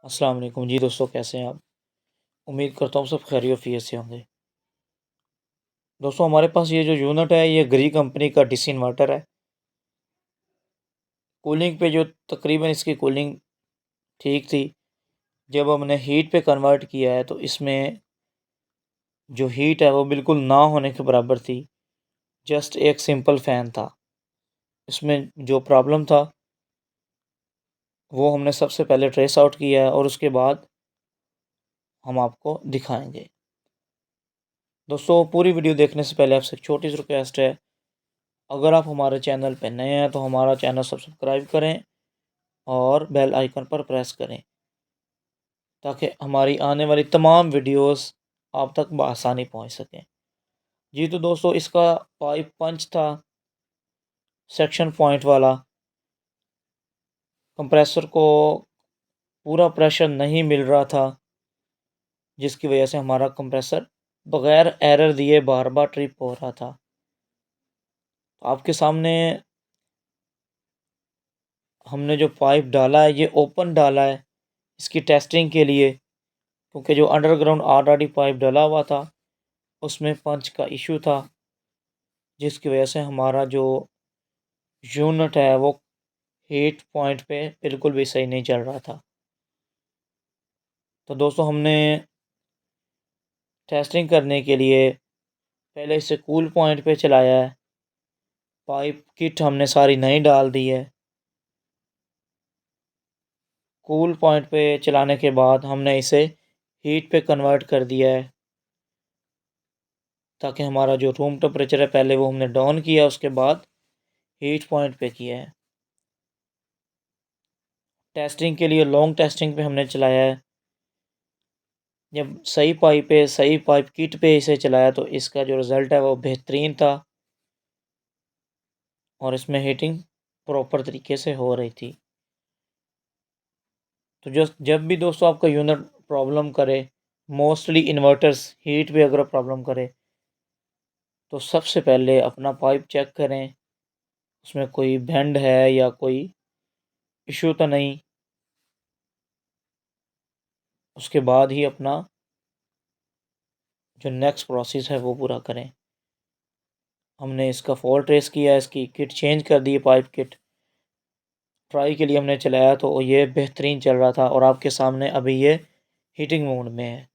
अस्सलाम वालेकुम जी दोस्तों, कैसे हैं आप? उम्मीद करता हूँ सब खैरियत से होंगे। दोस्तों, हमारे पास ये जो यूनिट है ये ग्री कंपनी का डीसी इन्वर्टर है। कूलिंग पे जो तकरीबन इसकी कूलिंग ठीक थी। जब हमने हीट पे कन्वर्ट किया है तो इसमें जो हीट है वो बिल्कुल ना होने के बराबर थी। जस्ट एक सिंपल फ़ैन था। इसमें जो प्रॉब्लम था वो हमने सबसे पहले ट्रेस आउट किया है और उसके बाद हम आपको दिखाएँगे। दोस्तों, पूरी वीडियो देखने से पहले आपसे एक छोटी सी रिक्वेस्ट है, अगर आप हमारे चैनल पे नए हैं तो हमारा चैनल सब्सक्राइब करें और बेल आइकन पर प्रेस करें ताकि हमारी आने वाली तमाम वीडियोस आप तक बआसानी पहुंच सकें। जी तो दोस्तों, इसका पाइप पंच था सेक्शन पॉइंट वाला। कंप्रेसर को पूरा प्रेशर नहीं मिल रहा था, जिसकी वजह से हमारा कंप्रेसर बग़ैर एरर दिए बार बार ट्रिप हो रहा था। आपके सामने हमने जो पाइप डाला है ये ओपन डाला है इसकी टेस्टिंग के लिए, क्योंकि जो अंडरग्राउंड ऑलरेडी पाइप डाला हुआ था उसमें पंच का इशू था, जिसकी वजह से हमारा जो यूनिट है वो हीट पॉइंट पे बिल्कुल भी सही नहीं चल रहा था। तो दोस्तों, हमने टेस्टिंग करने के लिए पहले इसे कूल पॉइंट पे चलाया है। पाइप किट हमने सारी नई डाल दी है। कूल पॉइंट पे चलाने के बाद हमने इसे हीट पे कन्वर्ट कर दिया है, ताकि हमारा जो रूम टेम्परेचर है पहले वो हमने डाउन किया, उसके बाद हीट पॉइंट पे किया है। टेस्टिंग के लिए लॉन्ग टेस्टिंग पे हमने चलाया है। जब सही पाइप किट पे इसे चलाया तो इसका जो रिज़ल्ट है वो बेहतरीन था और इसमें हीटिंग प्रॉपर तरीके से हो रही थी। तो जब भी दोस्तों आपका यूनिट प्रॉब्लम करे, मोस्टली इन्वर्टर्स हीट पे अगर प्रॉब्लम करे, तो सबसे पहले अपना पाइप चेक करें, उसमें कोई बेंड है या कोई इशू तो नहीं। उसके बाद ही अपना जो नेक्स्ट प्रोसेस है वो पूरा करें। हमने इसका फॉल्ट ट्रेस किया, इसकी किट चेंज कर दी, पाइप किट ट्राई के लिए हमने चलाया तो ये बेहतरीन चल रहा था और आपके सामने अभी ये हीटिंग मोड में है।